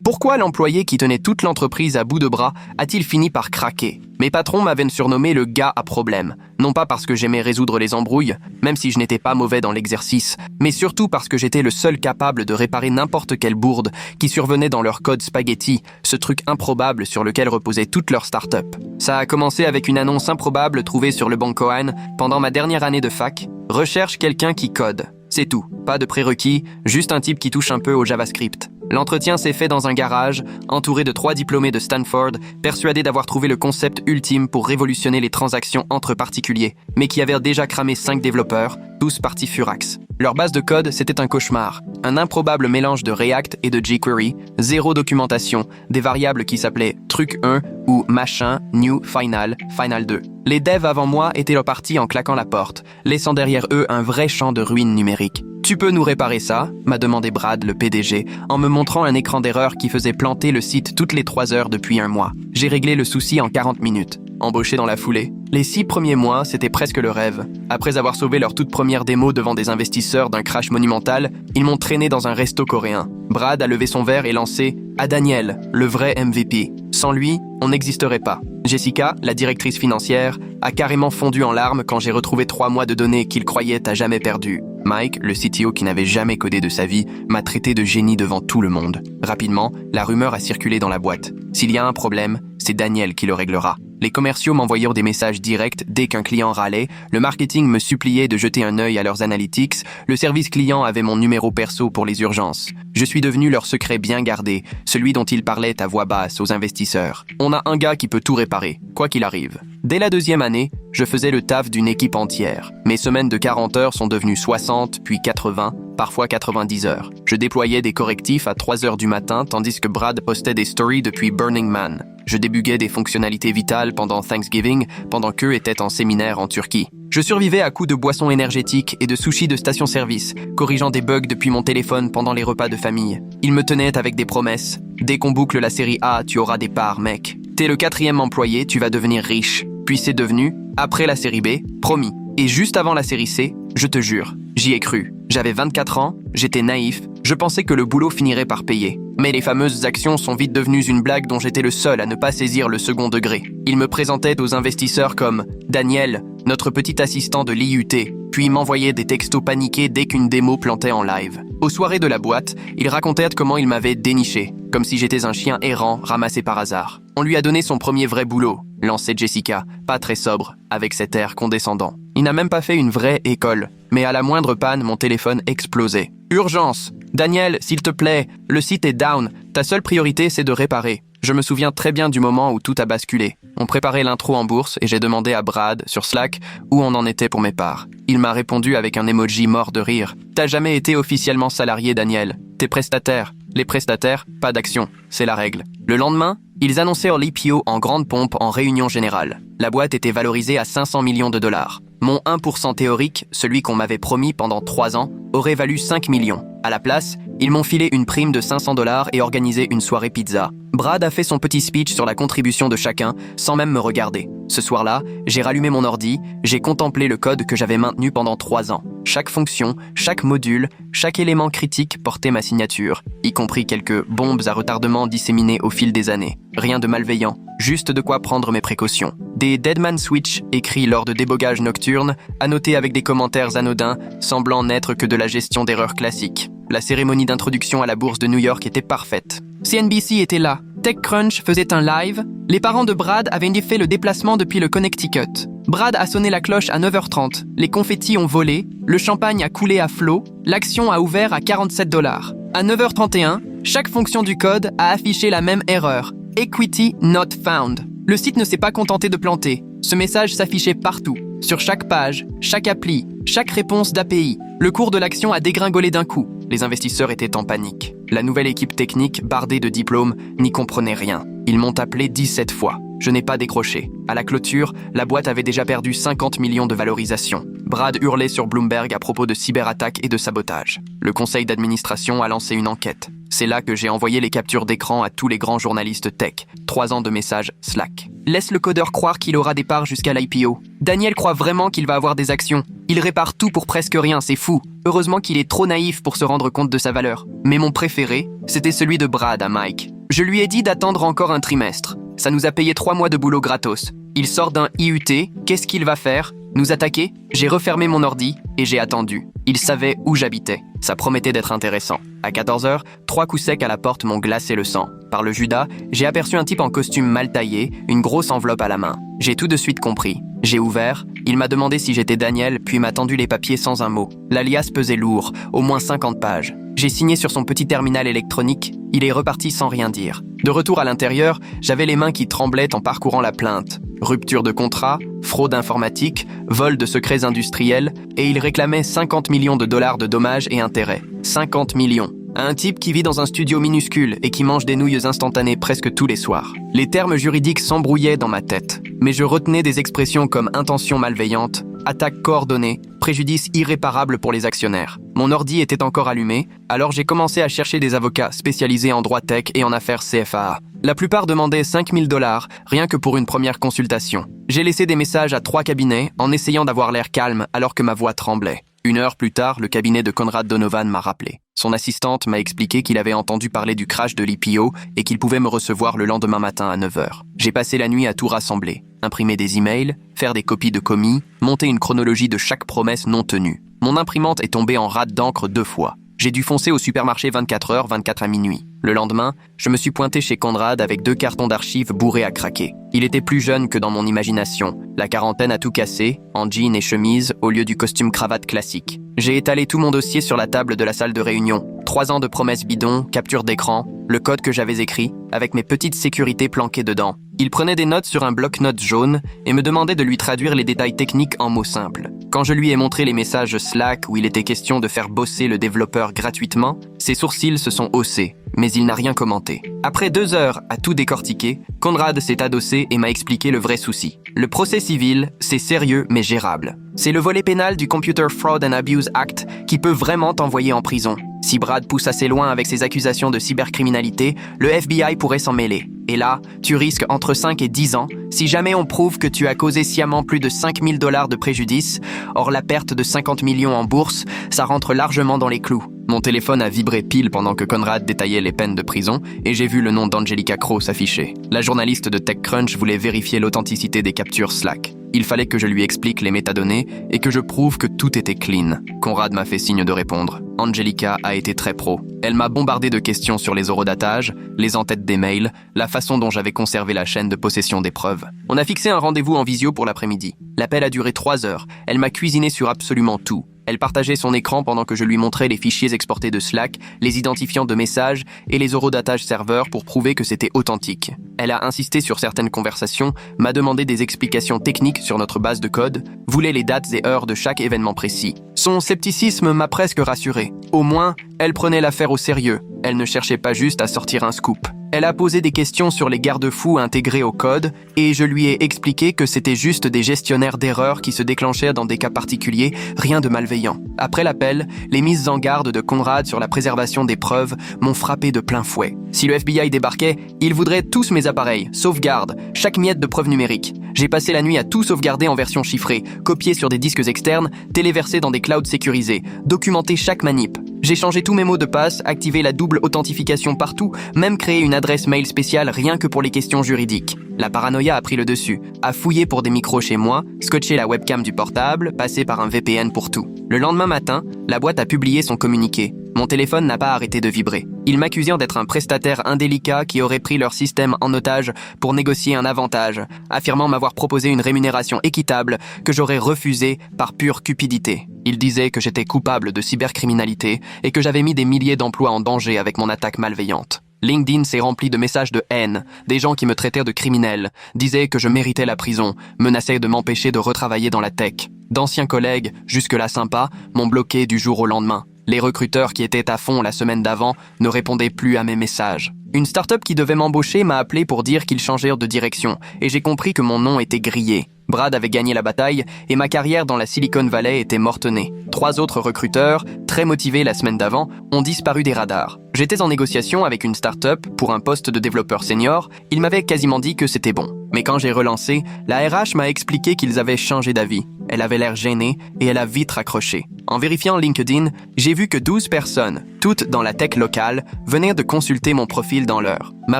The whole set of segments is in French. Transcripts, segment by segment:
Pourquoi l'employé qui tenait toute l'entreprise à bout de bras a-t-il fini par craquer? Mes patrons m'avaient surnommé le gars à problème, non pas parce que j'aimais résoudre les embrouilles, même si je n'étais pas mauvais dans l'exercice, mais surtout parce que j'étais le seul capable de réparer n'importe quelle bourde qui survenait dans leur code spaghetti, ce truc improbable sur lequel reposait toute leur start-up. Ça a commencé avec une annonce improbable trouvée sur le banc Cohen pendant ma dernière année de fac. Recherche quelqu'un qui code. C'est tout. Pas de prérequis, juste un type qui touche un peu au JavaScript. L'entretien s'est fait dans un garage, entouré de 3 diplômés de Stanford, persuadés d'avoir trouvé le concept ultime pour révolutionner les transactions entre particuliers, mais qui avaient déjà cramé 5 développeurs, tous partis furax. Leur base de code, c'était un cauchemar. Un improbable mélange de React et de jQuery, zéro documentation, des variables qui s'appelaient truc 1 ou machin, new, final, final 2. Les devs avant moi étaient repartis en claquant la porte, laissant derrière eux un vrai champ de ruines numériques. « Tu peux nous réparer ça ?» m'a demandé Brad, le PDG, en me montrant un écran d'erreur qui faisait planter le site toutes les 3 heures depuis un mois. J'ai réglé le souci en 40 minutes. Embauché dans la foulée. Les 6 premiers mois, c'était presque le rêve. Après avoir sauvé leur toute première démo devant des investisseurs d'un crash monumental, ils m'ont traîné dans un resto coréen. Brad a levé son verre et lancé « À Daniel, le vrai MVP. Sans lui, on n'existerait pas. » Jessica, la directrice financière, a carrément fondu en larmes quand j'ai retrouvé 3 mois de données qu'il croyait à jamais perdues. Mike, le CTO qui n'avait jamais codé de sa vie, m'a traité de génie devant tout le monde. Rapidement, la rumeur a circulé dans la boîte. S'il y a un problème, c'est Daniel qui le réglera. Les commerciaux m'envoyant des messages directs dès qu'un client râlait, le marketing me suppliait de jeter un œil à leurs analytics, le service client avait mon numéro perso pour les urgences. Je suis devenu leur secret bien gardé, celui dont ils parlaient à voix basse aux investisseurs. On a un gars qui peut tout réparer, quoi qu'il arrive. Dès la 2e année, je faisais le taf d'une équipe entière. Mes semaines de 40 heures sont devenues 60, puis 80, parfois 90 heures. Je déployais des correctifs à 3 heures du matin, tandis que Brad postait des stories depuis Burning Man. Je débuguais des fonctionnalités vitales pendant Thanksgiving, pendant qu'eux étaient en séminaire en Turquie. Je survivais à coups de boissons énergétiques et de sushis de station-service, corrigeant des bugs depuis mon téléphone pendant les repas de famille. Ils me tenaient avec des promesses. Dès qu'on boucle la série A, tu auras des parts, mec. T'es le 4e employé, tu vas devenir riche. Puis c'est devenu, après la série B, promis. Et juste avant la série C, je te jure, j'y ai cru. J'avais 24 ans, j'étais naïf, je pensais que le boulot finirait par payer. Mais les fameuses actions sont vite devenues une blague dont j'étais le seul à ne pas saisir le second degré. Ils me présentaient aux investisseurs comme « Daniel, notre petit assistant de l'IUT », puis m'envoyaient des textos paniqués dès qu'une démo plantait en live. Aux soirées de la boîte, ils racontaient comment ils m'avaient déniché, comme si j'étais un chien errant ramassé par hasard. On lui a donné son premier vrai boulot, lançait Jessica, pas très sobre, avec cet air condescendant. Il n'a même pas fait une vraie école, mais à la moindre panne, mon téléphone explosait. Urgence! Daniel, s'il te plaît, le site est down. Ta seule priorité, c'est de réparer. Je me souviens très bien du moment où tout a basculé. On préparait l'intro en bourse et j'ai demandé à Brad, sur Slack, où on en était pour mes parts. Il m'a répondu avec un emoji mort de rire. T'as jamais été officiellement salarié, Daniel. T'es prestataire. Les prestataires, pas d'action. C'est la règle. Le lendemain, ils annoncèrent l'IPO en grande pompe en réunion générale. La boîte était valorisée à 500 millions de dollars. Mon 1% théorique, celui qu'on m'avait promis pendant 3 ans, aurait valu 5 millions. À la place, ils m'ont filé une prime de 500 $ et organisé une soirée pizza. Brad a fait son petit speech sur la contribution de chacun, sans même me regarder. Ce soir-là, j'ai rallumé mon ordi, j'ai contemplé le code que j'avais maintenu pendant 3 ans. Chaque fonction, chaque module, chaque élément critique portait ma signature, y compris quelques bombes à retardement disséminées au fil des années. Rien de malveillant, juste de quoi prendre mes précautions. Des Deadman Switch écrits lors de débogages nocturnes, annotés avec des commentaires anodins, semblant n'être que de la gestion d'erreurs classiques. La cérémonie d'introduction à la bourse de New York était parfaite. CNBC était là. TechCrunch faisait un live. Les parents de Brad avaient fait le déplacement depuis le Connecticut. Brad a sonné la cloche à 9h30. Les confettis ont volé. Le champagne a coulé à flot. L'action a ouvert à 47 $. À 9h31, chaque fonction du code a affiché la même erreur. Equity not found. Le site ne s'est pas contenté de planter. Ce message s'affichait partout. Sur chaque page, chaque appli, chaque réponse d'API. Le cours de l'action a dégringolé d'un coup. Les investisseurs étaient en panique. La nouvelle équipe technique, bardée de diplômes, n'y comprenait rien. Ils m'ont appelé 17 fois. Je n'ai pas décroché. À la clôture, la boîte avait déjà perdu 50 millions de valorisation. Brad hurlait sur Bloomberg à propos de cyberattaques et de sabotage. Le conseil d'administration a lancé une enquête. C'est là que j'ai envoyé les captures d'écran à tous les grands journalistes tech. 3 ans de messages Slack. Laisse le codeur croire qu'il aura des parts jusqu'à l'IPO. Daniel croit vraiment qu'il va avoir des actions. Il répare tout pour presque rien, c'est fou. Heureusement qu'il est trop naïf pour se rendre compte de sa valeur. Mais mon préféré, c'était celui de Brad à Mike. Je lui ai dit d'attendre encore un trimestre. Ça nous a payé 3 mois de boulot gratos. Il sort d'un IUT, qu'est-ce qu'il va faire? Nous attaquer? J'ai refermé mon ordi et j'ai attendu. Il savait où j'habitais. Ça promettait d'être intéressant. À 14h, 3 coups secs à la porte m'ont glacé le sang. Par le Judas, j'ai aperçu un type en costume mal taillé, une grosse enveloppe à la main. J'ai tout de suite compris. J'ai ouvert, il m'a demandé si j'étais Daniel, puis m'a tendu les papiers sans un mot. L'alias pesait lourd, au moins 50 pages. J'ai signé sur son petit terminal électronique, il est reparti sans rien dire. De retour à l'intérieur, j'avais les mains qui tremblaient en parcourant la plainte. Rupture de contrat, fraude informatique, vol de secrets industriels, et il réclamait 50 millions de dollars de dommages et intérêts. 50 millions. À un type qui vit dans un studio minuscule et qui mange des nouilles instantanées presque tous les soirs. Les termes juridiques s'embrouillaient dans ma tête, mais je retenais des expressions comme intention malveillante, attaque coordonnée, préjudice irréparable pour les actionnaires. Mon ordi était encore allumé, alors j'ai commencé à chercher des avocats spécialisés en droit tech et en affaires CFAA. La plupart demandaient 5 000 $, rien que pour une première consultation. J'ai laissé des messages à 3 cabinets en essayant d'avoir l'air calme alors que ma voix tremblait. 1 heure plus tard, le cabinet de Conrad Donovan m'a rappelé. Son assistante m'a expliqué qu'il avait entendu parler du crash de l'IPO et qu'il pouvait me recevoir le lendemain matin à 9h. J'ai passé la nuit à tout rassembler, imprimer des emails, faire des copies de commis, monter une chronologie de chaque promesse non tenue. Mon imprimante est tombée en rate d'encre 2 fois. J'ai dû foncer au supermarché 24h, 24 à minuit. Le lendemain, je me suis pointé chez Conrad avec 2 cartons d'archives bourrés à craquer. Il était plus jeune que dans mon imagination. La quarantaine a tout cassé, en jean et chemise, au lieu du costume cravate classique. J'ai étalé tout mon dossier sur la table de la salle de réunion. 3 ans de promesses bidons, capture d'écran, le code que j'avais écrit, avec mes petites sécurités planquées dedans. Il prenait des notes sur un bloc-notes jaune et me demandait de lui traduire les détails techniques en mots simples. Quand je lui ai montré les messages Slack où il était question de faire bosser le développeur gratuitement, ses sourcils se sont haussés, mais il n'a rien commenté. Après 2 heures à tout décortiquer, Conrad s'est adossé et m'a expliqué le vrai souci. Le procès civil, c'est sérieux mais gérable. C'est le volet pénal du Computer Fraud and Abuse Act qui peut vraiment t'envoyer en prison. Si Brad pousse assez loin avec ses accusations de cybercriminalité, le FBI pourrait s'en mêler. Et là, tu risques entre 5 et 10 ans si jamais on prouve que tu as causé sciemment plus de 5 000 $ de préjudice. Or, la perte de 50 millions en bourse, ça rentre largement dans les clous. Mon téléphone a vibré pile pendant que Conrad détaillait les peines de prison et j'ai vu le nom d'Angelica Crow s'afficher. La journaliste de TechCrunch voulait vérifier l'authenticité des captures Slack. Il fallait que je lui explique les métadonnées et que je prouve que tout était clean. Conrad m'a fait signe de répondre. Angelica a été très pro. Elle m'a bombardé de questions sur les horodatages, les entêtes des mails, la façon dont j'avais conservé la chaîne de possession des preuves. On a fixé un rendez-vous en visio pour l'après-midi. L'appel a duré 3 heures. Elle m'a cuisiné sur absolument tout. Elle partageait son écran pendant que je lui montrais les fichiers exportés de Slack, les identifiants de messages et les horodatages serveurs pour prouver que c'était authentique. Elle a insisté sur certaines conversations, m'a demandé des explications techniques sur notre base de code, voulait les dates et heures de chaque événement précis. Son scepticisme m'a presque rassuré. Au moins, elle prenait l'affaire au sérieux. Elle ne cherchait pas juste à sortir un scoop. Elle a posé des questions sur les garde-fous intégrés au code et je lui ai expliqué que c'était juste des gestionnaires d'erreurs qui se déclenchaient dans des cas particuliers, rien de malveillant. Après l'appel, les mises en garde de Conrad sur la préservation des preuves m'ont frappé de plein fouet. Si le FBI débarquait, ils voudraient tous mes appareils, sauvegarde, chaque miette de preuve numérique. J'ai passé la nuit à tout sauvegarder en version chiffrée, copier sur des disques externes, téléverser dans des clouds sécurisés, documenter chaque manip. J'ai changé tous mes mots de passe, activé la double authentification partout, même créé une adresse mail spéciale rien que pour les questions juridiques. La paranoïa a pris le dessus, a fouillé pour des micros chez moi, scotché la webcam du portable, passé par un VPN pour tout. Le lendemain matin, la boîte a publié son communiqué. Mon téléphone n'a pas arrêté de vibrer. Ils m'accusent d'être un prestataire indélicat qui aurait pris leur système en otage pour négocier un avantage, affirmant m'avoir proposé une rémunération équitable que j'aurais refusée par pure cupidité. Ils disaient que j'étais coupable de cybercriminalité et que j'avais mis des milliers d'emplois en danger avec mon attaque malveillante. LinkedIn s'est rempli de messages de haine, des gens qui me traitaient de criminel, disaient que je méritais la prison, menaçaient de m'empêcher de retravailler dans la tech. D'anciens collègues, jusque-là sympas, m'ont bloqué du jour au lendemain. Les recruteurs qui étaient à fond la semaine d'avant ne répondaient plus à mes messages. Une start-up qui devait m'embaucher m'a appelé pour dire qu'ils changèrent de direction et j'ai compris que mon nom était grillé. Brad avait gagné la bataille et ma carrière dans la Silicon Valley était mortenée. 3 autres recruteurs, très motivés la semaine d'avant, ont disparu des radars. J'étais en négociation avec une start-up pour un poste de développeur senior. Ils m'avaient quasiment dit que c'était bon. Mais quand j'ai relancé, la RH m'a expliqué qu'ils avaient changé d'avis. Elle avait l'air gênée et elle a vite raccroché. En vérifiant LinkedIn, j'ai vu que 12 personnes, toutes dans la tech locale, venaient de consulter mon profil dans l'heure. Ma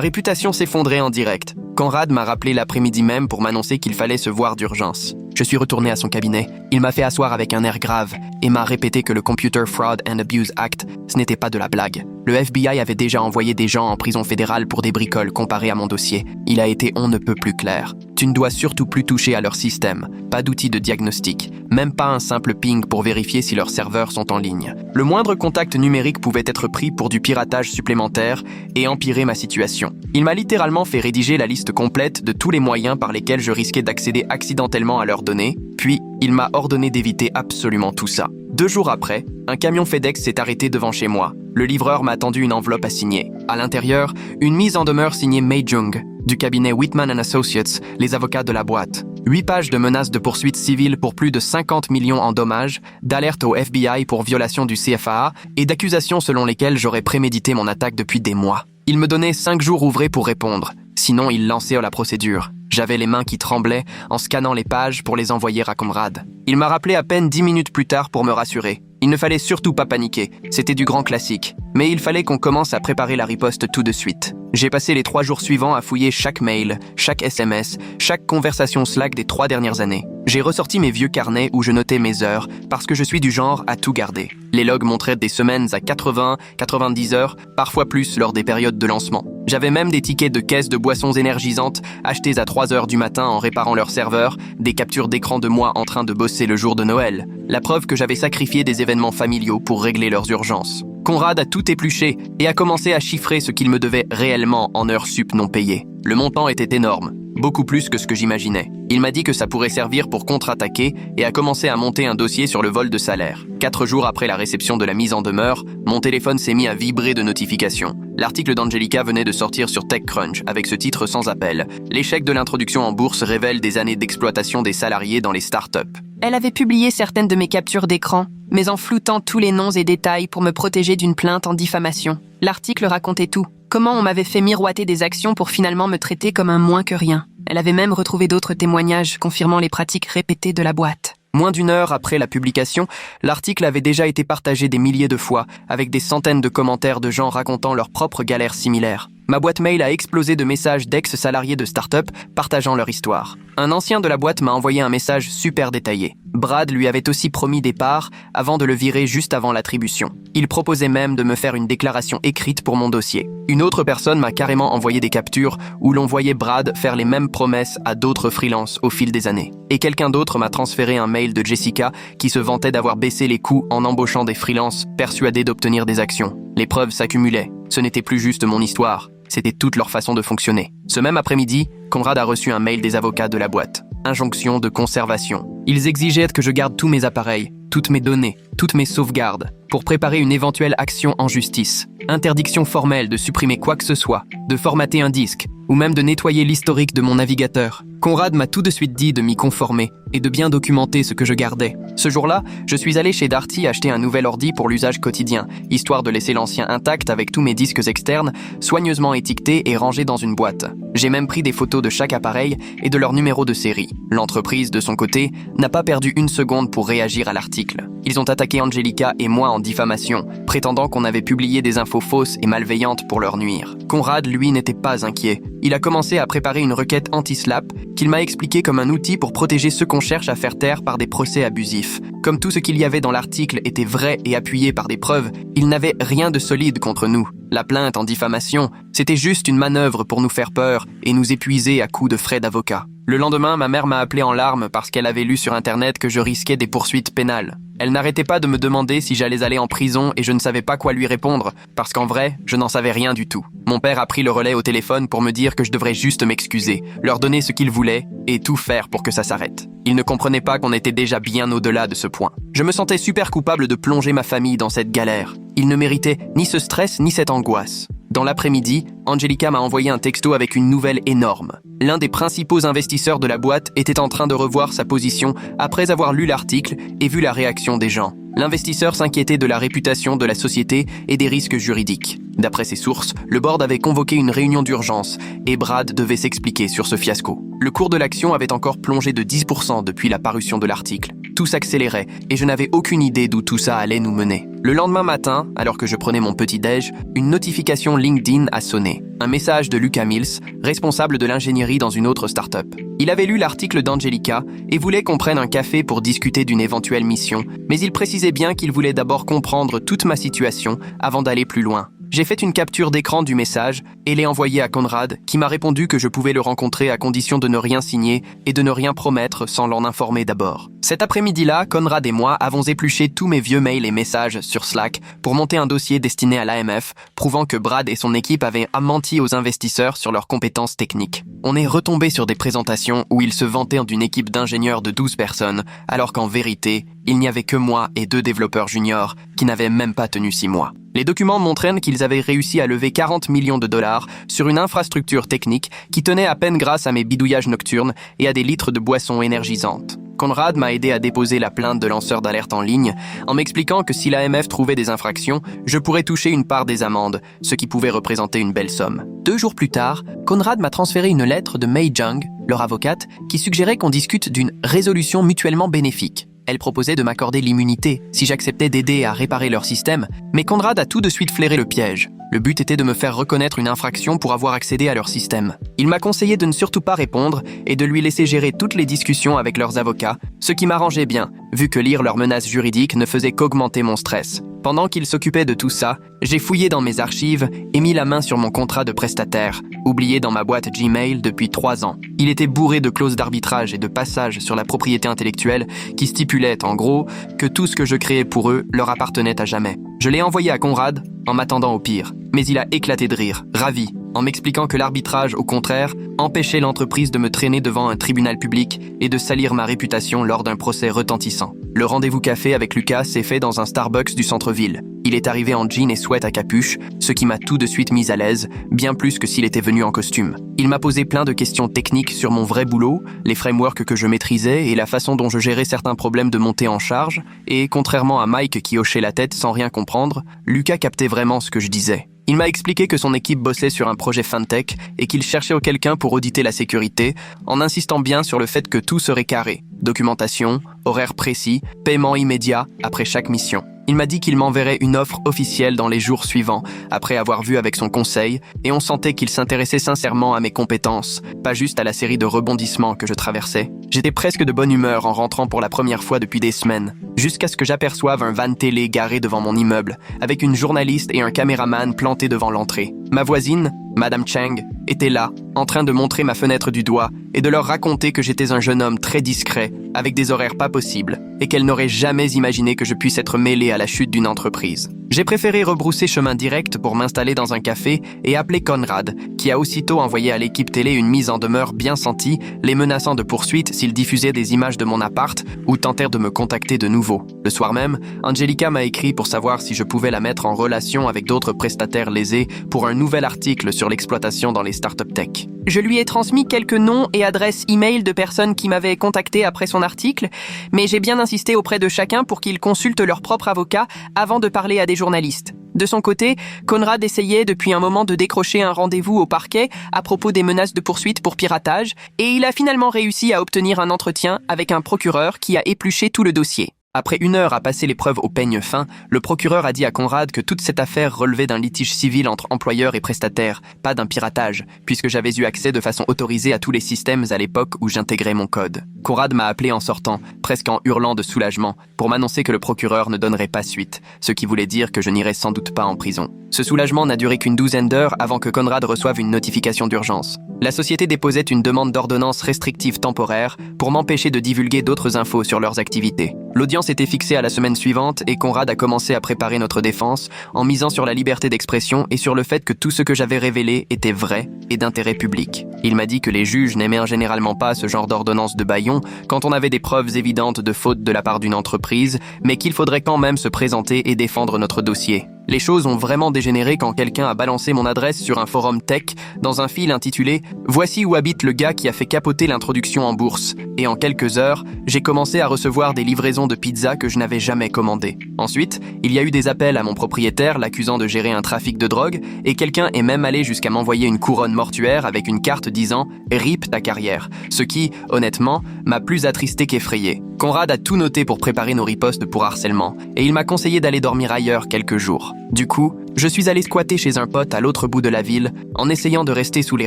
réputation s'effondrait en direct. Conrad m'a rappelé l'après-midi même pour m'annoncer qu'il fallait se voir d'urgence. Je suis retourné à son cabinet. Il m'a fait asseoir avec un air grave et m'a répété que le Computer Fraud and Abuse Act, ce n'était pas de la blague. Le FBI avait déjà envoyé des gens en prison fédérale pour des bricoles comparé à mon dossier. Il a été on ne peut plus clair. Tu ne dois surtout plus toucher à leur système. Pas d'outils de diagnostic. Même pas un simple ping pour vérifier si leurs serveurs sont en ligne. Le moindre contact numérique pouvait être pris pour du piratage supplémentaire et empirer ma situation. Il m'a littéralement fait rédiger la liste complète de tous les moyens par lesquels je risquais d'accéder accidentellement à leurs données, puis il m'a ordonné d'éviter absolument tout ça. 2 jours après, un camion FedEx s'est arrêté devant chez moi. Le livreur m'a tendu une enveloppe à signer. À l'intérieur, une mise en demeure signée Mei Jung, du cabinet Whitman & Associates, les avocats de la boîte. 8 pages de menaces de poursuite civile pour plus de 50 millions en dommages, d'alerte au FBI pour violation du CFAA et d'accusations selon lesquelles j'aurais prémédité mon attaque depuis des mois. Il me donnait 5 jours ouvrés pour répondre. Sinon, il lançait la procédure. J'avais les mains qui tremblaient en scannant les pages pour les envoyer à Conrad. Il m'a rappelé à peine 10 minutes plus tard pour me rassurer. Il ne fallait surtout pas paniquer, c'était du grand classique. Mais il fallait qu'on commence à préparer la riposte tout de suite. J'ai passé les 3 jours suivants à fouiller chaque mail, chaque SMS, chaque conversation Slack des 3 dernières années. J'ai ressorti mes vieux carnets où je notais mes heures, parce que je suis du genre à tout garder. Les logs montraient des semaines à 80, 90 heures, parfois plus lors des périodes de lancement. J'avais même des tickets de caisses de boissons énergisantes achetés à 3 heures du matin en réparant leur serveur, des captures d'écran de moi en train de bosser le jour de Noël. La preuve que j'avais sacrifié des événements familiaux pour régler leurs urgences. Conrad a tout épluché et a commencé à chiffrer ce qu'il me devait réellement en heures sup non payées. Le montant était énorme, beaucoup plus que ce que j'imaginais. Il m'a dit que ça pourrait servir pour contre-attaquer et a commencé à monter un dossier sur le vol de salaire. 4 jours après la réception de la mise en demeure, mon téléphone s'est mis à vibrer de notifications. L'article d'Angelica venait de sortir sur TechCrunch avec ce titre sans appel. L'échec de l'introduction en bourse révèle des années d'exploitation des salariés dans les startups. Elle avait publié certaines de mes captures d'écran, mais en floutant tous les noms et détails pour me protéger d'une plainte en diffamation. L'article racontait tout. Comment on m'avait fait miroiter des actions pour finalement me traiter comme un moins que rien. Elle avait même retrouvé d'autres témoignages confirmant les pratiques répétées de la boîte. Moins d'1 heure après la publication, l'article avait déjà été partagé des milliers de fois, avec des centaines de commentaires de gens racontant leurs propres galères similaires. Ma boîte mail a explosé de messages d'ex-salariés de start-up partageant leur histoire. Un ancien de la boîte m'a envoyé un message super détaillé. Brad lui avait aussi promis des parts avant de le virer juste avant l'attribution. Il proposait même de me faire une déclaration écrite pour mon dossier. Une autre personne m'a carrément envoyé des captures où l'on voyait Brad faire les mêmes promesses à d'autres freelances au fil des années. Et quelqu'un d'autre m'a transféré un mail de Jessica qui se vantait d'avoir baissé les coûts en embauchant des freelances persuadés d'obtenir des actions. Les preuves s'accumulaient. Ce n'était plus juste mon histoire. C'était toute leur façon de fonctionner. Ce même après-midi, Conrad a reçu un mail des avocats de la boîte. Injonction de conservation. Ils exigeaient que je garde tous mes appareils, toutes mes données, toutes mes sauvegardes, pour préparer une éventuelle action en justice. Interdiction formelle de supprimer quoi que ce soit, de formater un disque, ou même de nettoyer l'historique de mon navigateur. Conrad m'a tout de suite dit de m'y conformer et de bien documenter ce que je gardais. Ce jour-là, je suis allé chez Darty acheter un nouvel ordi pour l'usage quotidien, histoire de laisser l'ancien intact avec tous mes disques externes, soigneusement étiquetés et rangés dans une boîte. J'ai même pris des photos de chaque appareil et de leur numéro de série. L'entreprise, de son côté, n'a pas perdu une seconde pour réagir à l'article. Ils ont attaqué Angelica et moi en diffamation, prétendant qu'on avait publié des infos fausses et malveillantes pour leur nuire. Conrad, lui, n'était pas inquiet. Il a commencé à préparer une requête anti-slap qu'il m'a expliqué comme un outil pour protéger ceux qu'on cherche à faire taire par des procès abusifs. Comme tout ce qu'il y avait dans l'article était vrai et appuyé par des preuves, il n'avait rien de solide contre nous. La plainte en diffamation, c'était juste une manœuvre pour nous faire peur et nous épuiser à coups de frais d'avocat. Le lendemain, ma mère m'a appelé en larmes parce qu'elle avait lu sur Internet que je risquais des poursuites pénales. Elle n'arrêtait pas de me demander si j'allais aller en prison et je ne savais pas quoi lui répondre, parce qu'en vrai, je n'en savais rien du tout. Mon père a pris le relais au téléphone pour me dire que je devrais juste m'excuser, leur donner ce qu'ils voulaient et tout faire pour que ça s'arrête. Il ne comprenait pas qu'on était déjà bien au-delà de ce point. Je me sentais super coupable de plonger ma famille dans cette galère. Ils ne méritaient ni ce stress ni cette angoisse. Dans l'après-midi, Angelica m'a envoyé un texto avec une nouvelle énorme. L'un des principaux investisseurs de la boîte était en train de revoir sa position après avoir lu l'article et vu la réaction des gens. L'investisseur s'inquiétait de la réputation de la société et des risques juridiques. D'après ses sources, le board avait convoqué une réunion d'urgence et Brad devait s'expliquer sur ce fiasco. Le cours de l'action avait encore plongé de 10% depuis la parution de l'article. Tout s'accélérait et je n'avais aucune idée d'où tout ça allait nous mener. Le lendemain matin, alors que je prenais mon petit-déj, une notification LinkedIn a sonné. Un message de Lucas Mills, responsable de l'ingénierie dans une autre start-up. Il avait lu l'article d'Angelica et voulait qu'on prenne un café pour discuter d'une éventuelle mission, mais il précisait bien qu'il voulait d'abord comprendre toute ma situation avant d'aller plus loin. J'ai fait une capture d'écran du message et l'ai envoyé à Conrad, qui m'a répondu que je pouvais le rencontrer à condition de ne rien signer et de ne rien promettre sans l'en informer d'abord. Cet après-midi-là, Conrad et moi avons épluché tous mes vieux mails et messages sur Slack pour monter un dossier destiné à l'AMF, prouvant que Brad et son équipe avaient menti aux investisseurs sur leurs compétences techniques. On est retombé sur des présentations où ils se vantaient d'une équipe d'ingénieurs de 12 personnes, alors qu'en vérité, il n'y avait que moi et 2 développeurs juniors qui n'avaient même pas tenu 6 mois. Les documents montraient qu'ils avaient réussi à lever 40 millions de dollars sur une infrastructure technique qui tenait à peine grâce à mes bidouillages nocturnes et à des litres de boissons énergisantes. Conrad m'a aidé à déposer la plainte de lanceur d'alerte en ligne en m'expliquant que si l'AMF trouvait des infractions, je pourrais toucher une part des amendes, ce qui pouvait représenter une belle somme. 2 jours plus tard, Conrad m'a transféré une lettre de Mei Jung, leur avocate, qui suggérait qu'on discute d'une résolution mutuellement bénéfique. Elle proposait de m'accorder l'immunité si j'acceptais d'aider à réparer leur système, mais Conrad a tout de suite flairé le piège. Le but était de me faire reconnaître une infraction pour avoir accédé à leur système. Il m'a conseillé de ne surtout pas répondre et de lui laisser gérer toutes les discussions avec leurs avocats, ce qui m'arrangeait bien, vu que lire leurs menaces juridiques ne faisait qu'augmenter mon stress. Pendant qu'il s'occupait de tout ça, j'ai fouillé dans mes archives et mis la main sur mon contrat de prestataire, oublié dans ma boîte Gmail depuis 3 ans. Il était bourré de clauses d'arbitrage et de passages sur la propriété intellectuelle qui stipulaient, en gros, que tout ce que je créais pour eux leur appartenait à jamais. Je l'ai envoyé à Conrad en m'attendant au pire, mais il a éclaté de rire, ravi, en m'expliquant que l'arbitrage, au contraire, empêchait l'entreprise de me traîner devant un tribunal public et de salir ma réputation lors d'un procès retentissant. Le rendez-vous café avec Lucas s'est fait dans un Starbucks du centre-ville. Il est arrivé en jean et sweat à capuche, ce qui m'a tout de suite mis à l'aise, bien plus que s'il était venu en costume. Il m'a posé plein de questions techniques sur mon vrai boulot, les frameworks que je maîtrisais et la façon dont je gérais certains problèmes de montée en charge, et contrairement à Mike qui hochait la tête sans rien comprendre, Lucas captait vraiment ce que je disais. Il m'a expliqué que son équipe bossait sur un projet FinTech et qu'il cherchait quelqu'un pour auditer la sécurité, en insistant bien sur le fait que tout serait carré. Documentation, horaire précis, paiement immédiat après chaque mission. Il m'a dit qu'il m'enverrait une offre officielle dans les jours suivants, après avoir vu avec son conseil, et on sentait qu'il s'intéressait sincèrement à mes compétences, pas juste à la série de rebondissements que je traversais. J'étais presque de bonne humeur en rentrant pour la première fois depuis des semaines, jusqu'à ce que j'aperçoive un van télé garé devant mon immeuble, avec une journaliste et un caméraman plantés devant l'entrée. Ma voisine, Madame Cheng, était là, en train de montrer ma fenêtre du doigt et de leur raconter que j'étais un jeune homme très discret, avec des horaires pas possibles, et qu'elle n'aurait jamais imaginé que je puisse être mêlé à la chute d'une entreprise. J'ai préféré rebrousser chemin direct pour m'installer dans un café et appeler Conrad, qui a aussitôt envoyé à l'équipe télé une mise en demeure bien sentie, les menaçant de poursuite s'ils diffusaient des images de mon appart ou tentèrent de me contacter de nouveau. Le soir même, Angelica m'a écrit pour savoir si je pouvais la mettre en relation avec d'autres prestataires lésés pour un nouvel article sur l'exploitation dans les startups tech. Je lui ai transmis quelques noms et adresses e-mail de personnes qui m'avaient contacté après son article, mais j'ai bien insisté auprès de chacun pour qu'ils consultent leur propre avocat avant de parler à des journalistes. De son côté, Conrad essayait depuis un moment de décrocher un rendez-vous au parquet à propos des menaces de poursuite pour piratage, et il a finalement réussi à obtenir un entretien avec un procureur qui a épluché tout le dossier. Après 1 heure à passer les preuves au peigne fin, le procureur a dit à Conrad que toute cette affaire relevait d'un litige civil entre employeurs et prestataires, pas d'un piratage, puisque j'avais eu accès de façon autorisée à tous les systèmes à l'époque où j'intégrais mon code. Conrad m'a appelé en sortant, presque en hurlant de soulagement, pour m'annoncer que le procureur ne donnerait pas suite, ce qui voulait dire que je n'irais sans doute pas en prison. Ce soulagement n'a duré qu'une 12aine d'heures avant que Conrad reçoive une notification d'urgence. La société déposait une demande d'ordonnance restrictive temporaire pour m'empêcher de divulguer d'autres infos sur leurs activités. L'audience était fixée à la semaine suivante et Conrad a commencé à préparer notre défense en misant sur la liberté d'expression et sur le fait que tout ce que j'avais révélé était vrai et d'intérêt public. Il m'a dit que les juges n'aimaient généralement pas ce genre d'ordonnance de bâillon quand on avait des preuves évidentes de faute de la part d'une entreprise, mais qu'il faudrait quand même se présenter et défendre notre dossier. Les choses ont vraiment dégénéré quand quelqu'un a balancé mon adresse sur un forum tech dans un fil intitulé « Voici où habite le gars qui a fait capoter l'introduction en bourse ». Et en quelques heures, j'ai commencé à recevoir des livraisons de pizza que je n'avais jamais commandées. Ensuite, il y a eu des appels à mon propriétaire l'accusant de gérer un trafic de drogue et quelqu'un est même allé jusqu'à m'envoyer une couronne mortuaire avec une carte disant « RIP ta carrière », ce qui, honnêtement, m'a plus attristé qu'effrayé. Conrad a tout noté pour préparer nos ripostes pour harcèlement et il m'a conseillé d'aller dormir ailleurs quelques jours. Du coup, je suis allé squatter chez un pote à l'autre bout de la ville en essayant de rester sous les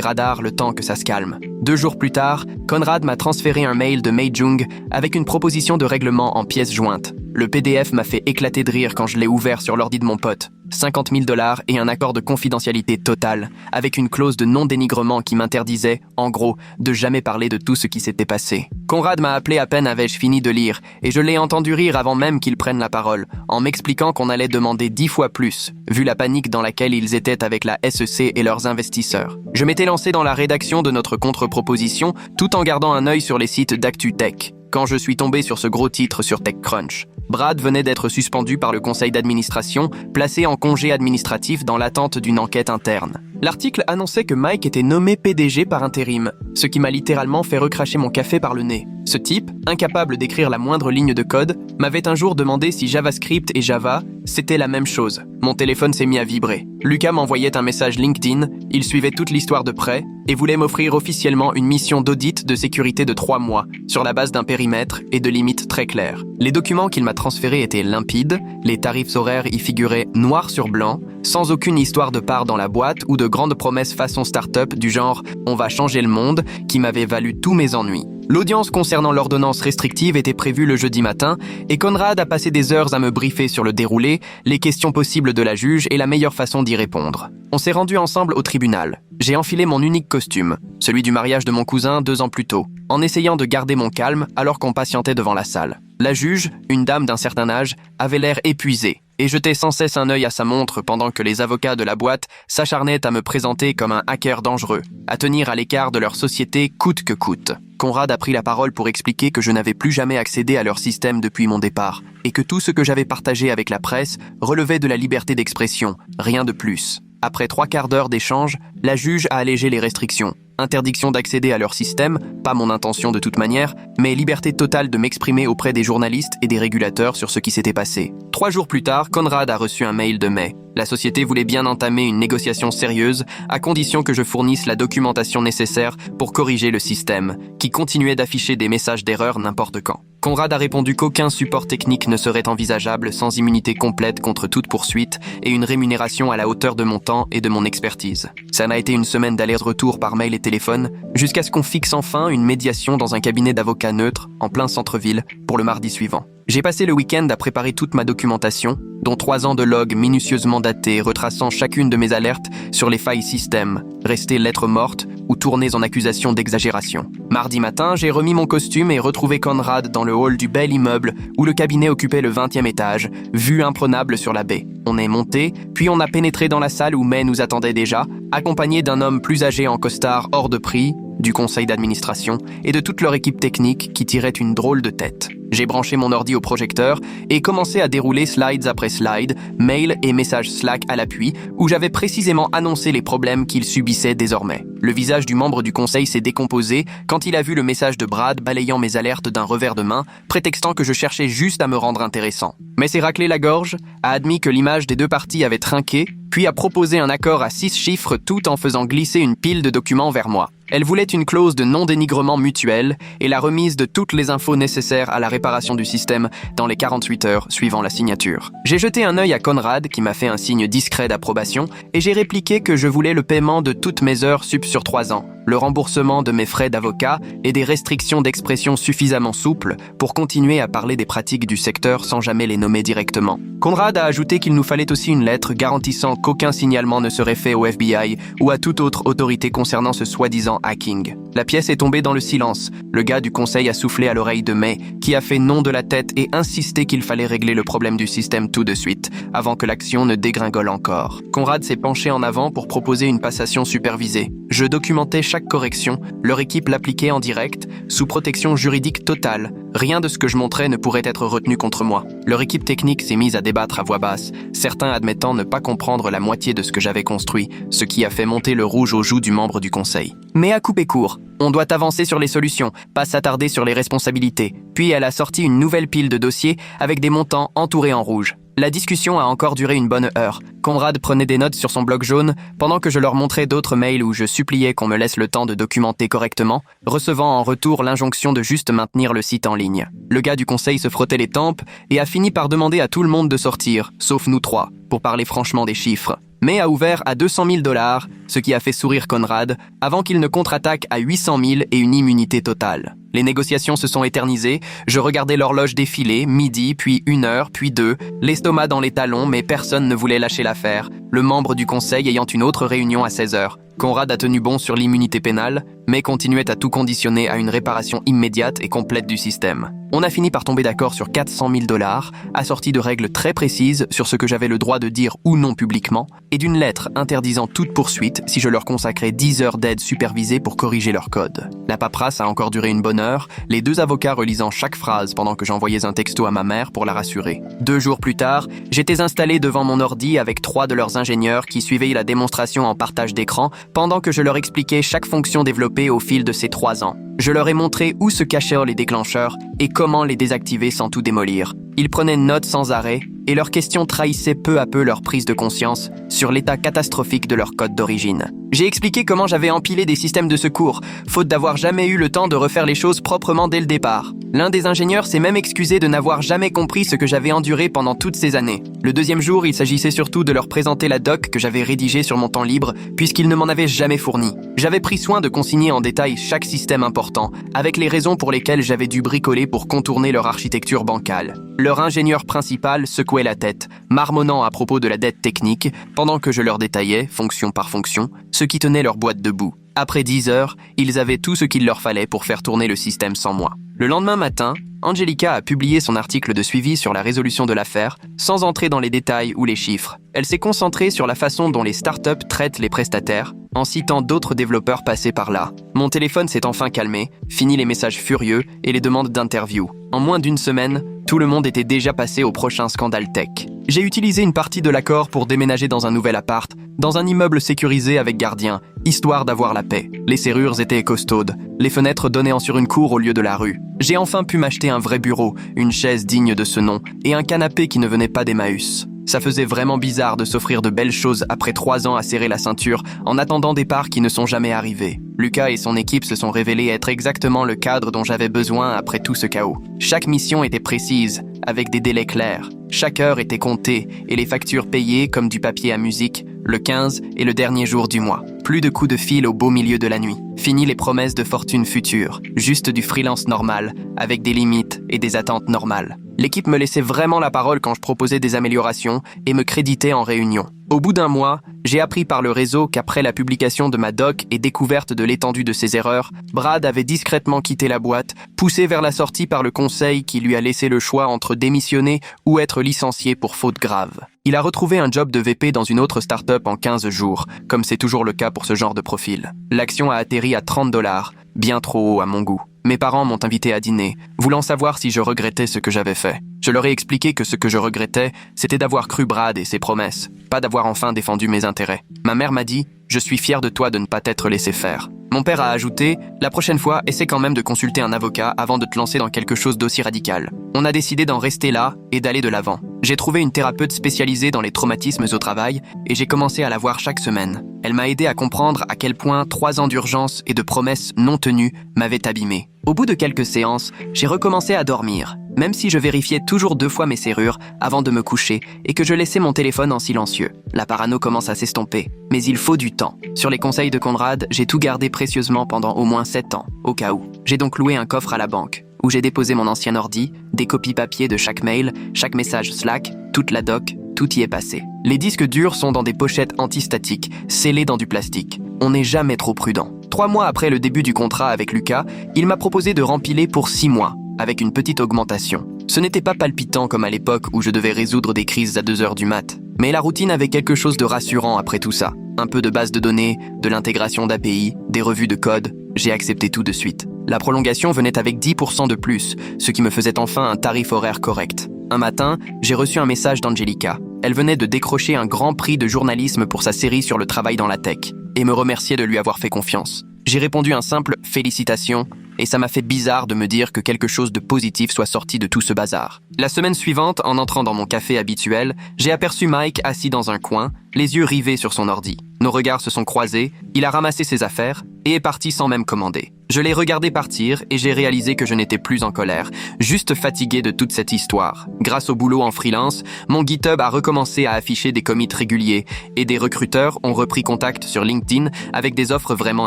radars le temps que ça se calme. 2 jours plus tard, Conrad m'a transféré un mail de Mei Jung avec une proposition de règlement en pièces jointes. Le PDF m'a fait éclater de rire quand je l'ai ouvert sur l'ordi de mon pote. 50 000 $ et un accord de confidentialité totale, avec une clause de non-dénigrement qui m'interdisait, en gros, de jamais parler de tout ce qui s'était passé. Conrad m'a appelé à peine avais-je fini de lire, et je l'ai entendu rire avant même qu'il prenne la parole, en m'expliquant qu'on allait demander 10 fois plus, vu la panique dans laquelle ils étaient avec la SEC et leurs investisseurs. Je m'étais lancé dans la rédaction de notre contre-proposition, tout en gardant un œil sur les sites d'ActuTech, quand je suis tombé sur ce gros titre sur TechCrunch. Brad venait d'être suspendu par le conseil d'administration, placé en congé administratif dans l'attente d'une enquête interne. L'article annonçait que Mike était nommé PDG par intérim, ce qui m'a littéralement fait recracher mon café par le nez. Ce type, incapable d'écrire la moindre ligne de code, m'avait un jour demandé si JavaScript et Java, c'était la même chose. Mon téléphone s'est mis à vibrer. Lucas m'envoyait un message LinkedIn, il suivait toute l'histoire de près et voulait m'offrir officiellement une mission d'audit de sécurité de 3 mois, sur la base d'un périmètre et de limites très claires. Les documents qu'il m'a transférés étaient limpides, les tarifs horaires y figuraient noir sur blanc, sans aucune histoire de part dans la boîte ou de grandes promesses façon start-up du genre « on va changer le monde » qui m'avait valu tous mes ennuis. L'audience concernant l'ordonnance restrictive était prévue le jeudi matin et Conrad a passé des heures à me briefer sur le déroulé, les questions possibles de la juge et la meilleure façon d'y répondre. On s'est rendus ensemble au tribunal. J'ai enfilé mon unique costume, celui du mariage de mon cousin 2 ans plus tôt, en essayant de garder mon calme alors qu'on patientait devant la salle. La juge, une dame d'un certain âge, avait l'air épuisée et jetait sans cesse un œil à sa montre pendant que les avocats de la boîte s'acharnaient à me présenter comme un hacker dangereux, à tenir à l'écart de leur société coûte que coûte. Conrad a pris la parole pour expliquer que je n'avais plus jamais accédé à leur système depuis mon départ et que tout ce que j'avais partagé avec la presse relevait de la liberté d'expression, rien de plus. Après 3/4 d'heure d'échange, la juge a allégé les restrictions. Interdiction d'accéder à leur système, pas mon intention de toute manière, mais liberté totale de m'exprimer auprès des journalistes et des régulateurs sur ce qui s'était passé. 3 jours plus tard, Conrad a reçu un mail de May. La société voulait bien entamer une négociation sérieuse, à condition que je fournisse la documentation nécessaire pour corriger le système, qui continuait d'afficher des messages d'erreur n'importe quand. Conrad a répondu qu'aucun support technique ne serait envisageable sans immunité complète contre toute poursuite et une rémunération à la hauteur de mon temps et de mon expertise. Ça n'a été une semaine d'aller-retour par mail et téléphone, jusqu'à ce qu'on fixe enfin une médiation dans un cabinet d'avocats neutre, en plein centre-ville, pour le mardi suivant. J'ai passé le week-end à préparer toute ma documentation, dont 3 ans de logs minutieusement datés retraçant chacune de mes alertes sur les failles système, restées lettres mortes ou tournées en accusation d'exagération. Mardi matin, j'ai remis mon costume et retrouvé Conrad dans le hall du bel immeuble où le cabinet occupait le 20e étage, vue imprenable sur la baie. On est monté, puis on a pénétré dans la salle où May nous attendait déjà, accompagné d'un homme plus âgé en costard hors de prix, du conseil d'administration et de toute leur équipe technique qui tirait une drôle de tête. J'ai branché mon ordi au projecteur et commencé à dérouler slides après slides, mails et messages Slack à l'appui, où j'avais précisément annoncé les problèmes qu'il subissait désormais. Le visage du membre du conseil s'est décomposé quand il a vu le message de Brad balayant mes alertes d'un revers de main, prétextant que je cherchais juste à me rendre intéressant. Mais s'est raclé la gorge, a admis que l'image des 2 parties avait trinqué, puis a proposé un accord à 6 chiffres tout en faisant glisser une pile de documents vers moi. Elle voulait une clause de non-dénigrement mutuel et la remise de toutes les infos nécessaires à la réparation du système dans les 48 heures suivant la signature. J'ai jeté un œil à Conrad qui m'a fait un signe discret d'approbation et j'ai répliqué que je voulais le paiement de toutes mes heures sup sur 3 ans, le remboursement de mes frais d'avocat et des restrictions d'expression suffisamment souples pour continuer à parler des pratiques du secteur sans jamais les nommer directement. Conrad a ajouté qu'il nous fallait aussi une lettre garantissant qu'aucun signalement ne serait fait au FBI ou à toute autre autorité concernant ce soi-disant hacking. La pièce est tombée dans le silence. Le gars du conseil a soufflé à l'oreille de May, qui a fait non de la tête et insisté qu'il fallait régler le problème du système tout de suite, avant que l'action ne dégringole encore. Conrad s'est penché en avant pour proposer une passation supervisée. Je documentais chaque correction, leur équipe l'appliquait en direct, sous protection juridique totale. Rien de ce que je montrais ne pourrait être retenu contre moi. Leur équipe technique s'est mise à débattre à voix basse, certains admettant ne pas comprendre la moitié de ce que j'avais construit, ce qui a fait monter le rouge aux joues du membre du conseil. Mais à couper court, on doit avancer sur les solutions, pas s'attarder sur les responsabilités. Puis elle a sorti une nouvelle pile de dossiers avec des montants entourés en rouge. La discussion a encore duré une bonne heure. Conrad prenait des notes sur son bloc jaune, pendant que je leur montrais d'autres mails où je suppliais qu'on me laisse le temps de documenter correctement, recevant en retour l'injonction de juste maintenir le site en ligne. Le gars du conseil se frottait les tempes et a fini par demander à tout le monde de sortir, sauf nous trois, pour parler franchement des chiffres. Mais a ouvert à 200 000 $, ce qui a fait sourire Conrad, avant qu'il ne contre-attaque à 800 000 et une immunité totale. Les négociations se sont éternisées, je regardais l'horloge défiler, midi, puis 1 heure, puis 2, l'estomac dans les talons, mais personne ne voulait lâcher l'affaire, le membre du conseil ayant une autre réunion à 16 heures. Conrad a tenu bon sur l'immunité pénale, mais continuait à tout conditionner à une réparation immédiate et complète du système. On a fini par tomber d'accord sur 400 000 $, assortis de règles très précises sur ce que j'avais le droit de dire ou non publiquement, et d'une lettre interdisant toute poursuite si je leur consacrais 10 heures d'aide supervisée pour corriger leur code. La paperasse a encore duré une bonne heure, les 2 avocats relisant chaque phrase pendant que j'envoyais un texto à ma mère pour la rassurer. 2 jours plus tard, j'étais installé devant mon ordi avec 3 de leurs ingénieurs qui suivaient la démonstration en partage d'écran pendant que je leur expliquais chaque fonction développée au fil de ces 3 ans. Je leur ai montré où se cachaient les déclencheurs et comment les désactiver sans tout démolir. Ils prenaient note sans arrêt et leurs questions trahissaient peu à peu leur prise de conscience sur l'état catastrophique de leur code d'origine. J'ai expliqué comment j'avais empilé des systèmes de secours, faute d'avoir jamais eu le temps de refaire les choses proprement dès le départ. L'un des ingénieurs s'est même excusé de n'avoir jamais compris ce que j'avais enduré pendant toutes ces années. Le 2e jour, il s'agissait surtout de leur présenter la doc que j'avais rédigée sur mon temps libre, puisqu'ils ne m'en avaient jamais fourni. J'avais pris soin de consigner en détail chaque système important, avec les raisons pour lesquelles j'avais dû bricoler pour contourner leur architecture bancale. Leur ingénieur principal secouait la tête, marmonnant à propos de la dette technique, pendant que je leur détaillais, fonction par fonction, ce qui tenait leur boîte debout. Après 10 heures, ils avaient tout ce qu'il leur fallait pour faire tourner le système sans moi. Le lendemain matin, Angelica a publié son article de suivi sur la résolution de l'affaire, sans entrer dans les détails ou les chiffres. Elle s'est concentrée sur la façon dont les startups traitent les prestataires, en citant d'autres développeurs passés par là. Mon téléphone s'est enfin calmé, fini les messages furieux et les demandes d'interview. En moins d'1 semaine, tout le monde était déjà passé au prochain scandale tech. J'ai utilisé une partie de l'accord pour déménager dans un nouvel appart, dans un immeuble sécurisé avec gardien, histoire d'avoir la paix. Les serrures étaient costaudes, les fenêtres donnaient sur une cour au lieu de la rue. J'ai enfin pu m'acheter un vrai bureau, une chaise digne de ce nom, et un canapé qui ne venait pas d'Emmaüs. Ça faisait vraiment bizarre de s'offrir de belles choses après 3 ans à serrer la ceinture en attendant des parts qui ne sont jamais arrivées. Lucas et son équipe se sont révélés être exactement le cadre dont j'avais besoin après tout ce chaos. Chaque mission était précise, avec des délais clairs. Chaque heure était comptée et les factures payées comme du papier à musique, le 15 et le dernier jour du mois. Plus de coups de fil au beau milieu de la nuit. Fini les promesses de fortune future, juste du freelance normal, avec des limites et des attentes normales. L'équipe me laissait vraiment la parole quand je proposais des améliorations et me créditait en réunion. Au bout d'1 mois, j'ai appris par le réseau qu'après la publication de ma doc et découverte de l'étendue de ses erreurs, Brad avait discrètement quitté la boîte, poussé vers la sortie par le conseil qui lui a laissé le choix entre démissionner ou être licencié pour faute grave. Il a retrouvé un job de VP dans une autre start-up en 15 jours, comme c'est toujours le cas pour ce genre de profil. L'action a atterri à 30 $, bien trop haut à mon goût. Mes parents m'ont invité à dîner, voulant savoir si je regrettais ce que j'avais fait. Je leur ai expliqué que ce que je regrettais, c'était d'avoir cru Brad et ses promesses, pas d'avoir enfin défendu mes intérêts. Ma mère m'a dit « Je suis fier de toi de ne pas t'être laissé faire ». Mon père a ajouté « La prochaine fois, essaie quand même de consulter un avocat avant de te lancer dans quelque chose d'aussi radical ». On a décidé d'en rester là et d'aller de l'avant. J'ai trouvé une thérapeute spécialisée dans les traumatismes au travail et j'ai commencé à la voir chaque semaine. Elle m'a aidé à comprendre à quel point 3 ans d'urgence et de promesses non tenues m'avaient abîmé. Au bout de quelques séances, j'ai recommencé à dormir, même si je vérifiais toujours 2 fois mes serrures avant de me coucher et que je laissais mon téléphone en silencieux. La parano commence à s'estomper, mais il faut du temps. Sur les conseils de Conrad, j'ai tout gardé précieusement pendant au moins 7 ans, au cas où. J'ai donc loué un coffre à la banque, où j'ai déposé mon ancien ordi, des copies papier de chaque mail, chaque message Slack, toute la doc, tout y est passé. Les disques durs sont dans des pochettes antistatiques, scellées dans du plastique. On n'est jamais trop prudent. 3 mois après le début du contrat avec Lucas, il m'a proposé de rempiler pour 6 mois, avec une petite augmentation. Ce n'était pas palpitant comme à l'époque où je devais résoudre des crises à 2 heures du mat. Mais la routine avait quelque chose de rassurant après tout ça. Un peu de base de données, de l'intégration d'API, des revues de code, j'ai accepté tout de suite. La prolongation venait avec 10% de plus, ce qui me faisait enfin un tarif horaire correct. Un matin, j'ai reçu un message d'Angelica. Elle venait de décrocher un grand prix de journalisme pour sa série sur le travail dans la tech, et me remerciait de lui avoir fait confiance. J'ai répondu un simple « félicitations » et ça m'a fait bizarre de me dire que quelque chose de positif soit sorti de tout ce bazar. La semaine suivante, en entrant dans mon café habituel, j'ai aperçu Mike assis dans un coin, les yeux rivés sur son ordi. Nos regards se sont croisés, il a ramassé ses affaires et est parti sans même commander. Je l'ai regardé partir et j'ai réalisé que je n'étais plus en colère, juste fatigué de toute cette histoire. Grâce au boulot en freelance, mon GitHub a recommencé à afficher des commits réguliers et des recruteurs ont repris contact sur LinkedIn avec des offres vraiment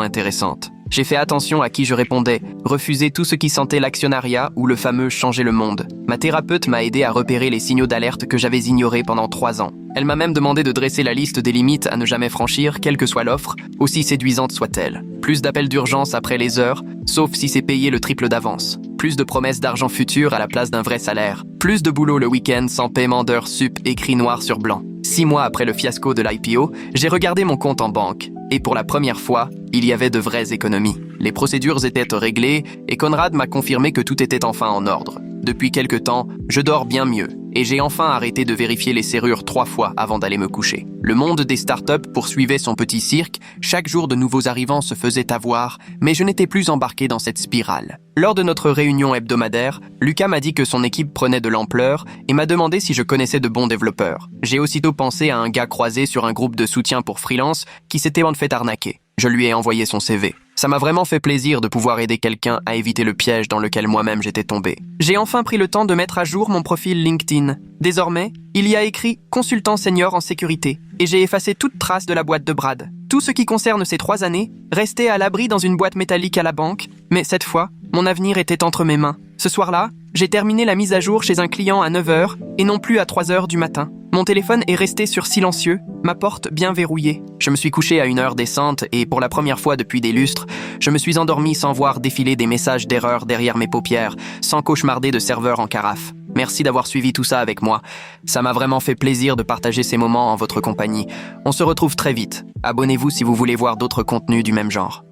intéressantes. J'ai fait attention à qui je répondais, refusé tout ce qui sentait l'actionnariat ou le fameux changer le monde. Ma thérapeute m'a aidé à repérer les signaux d'alerte que j'avais ignorés pendant 3 ans. Elle m'a même demandé de dresser la liste des limites à ne jamais franchir, quelle que soit l'offre, aussi séduisante soit-elle. Plus d'appels d'urgence après les heures, sauf si c'est payé le triple d'avance. Plus de promesses d'argent futur à la place d'un vrai salaire. Plus de boulot le week-end sans paiement d'heures sup écrit noir sur blanc. 6 mois après le fiasco de l'IPO, j'ai regardé mon compte en banque. Et pour la première fois, il y avait de vraies économies. Les procédures étaient réglées et Conrad m'a confirmé que tout était enfin en ordre. Depuis quelque temps, je dors bien mieux et j'ai enfin arrêté de vérifier les serrures 3 fois avant d'aller me coucher. Le monde des startups poursuivait son petit cirque, chaque jour de nouveaux arrivants se faisaient avoir, mais je n'étais plus embarqué dans cette spirale. Lors de notre réunion hebdomadaire, Lucas m'a dit que son équipe prenait de l'ampleur et m'a demandé si je connaissais de bons développeurs. J'ai aussitôt pensé à un gars croisé sur un groupe de soutien pour freelance qui s'était en fait arnaqué. Je lui ai envoyé son CV. Ça m'a vraiment fait plaisir de pouvoir aider quelqu'un à éviter le piège dans lequel moi-même j'étais tombé. J'ai enfin pris le temps de mettre à jour mon profil LinkedIn. Désormais, il y a écrit « Consultant senior en sécurité » et j'ai effacé toute trace de la boîte de Brad. Tout ce qui concerne ces 3 années restait à l'abri dans une boîte métallique à la banque, mais cette fois, mon avenir était entre mes mains. Ce soir-là, j'ai terminé la mise à jour chez un client à 9h et non plus à 3h du matin. Mon téléphone est resté sur silencieux, ma porte bien verrouillée. Je me suis couché à une heure décente et pour la première fois depuis des lustres, je me suis endormi sans voir défiler des messages d'erreur derrière mes paupières, sans cauchemarder de serveurs en carafe. Merci d'avoir suivi tout ça avec moi. Ça m'a vraiment fait plaisir de partager ces moments en votre compagnie. On se retrouve très vite. Abonnez-vous si vous voulez voir d'autres contenus du même genre.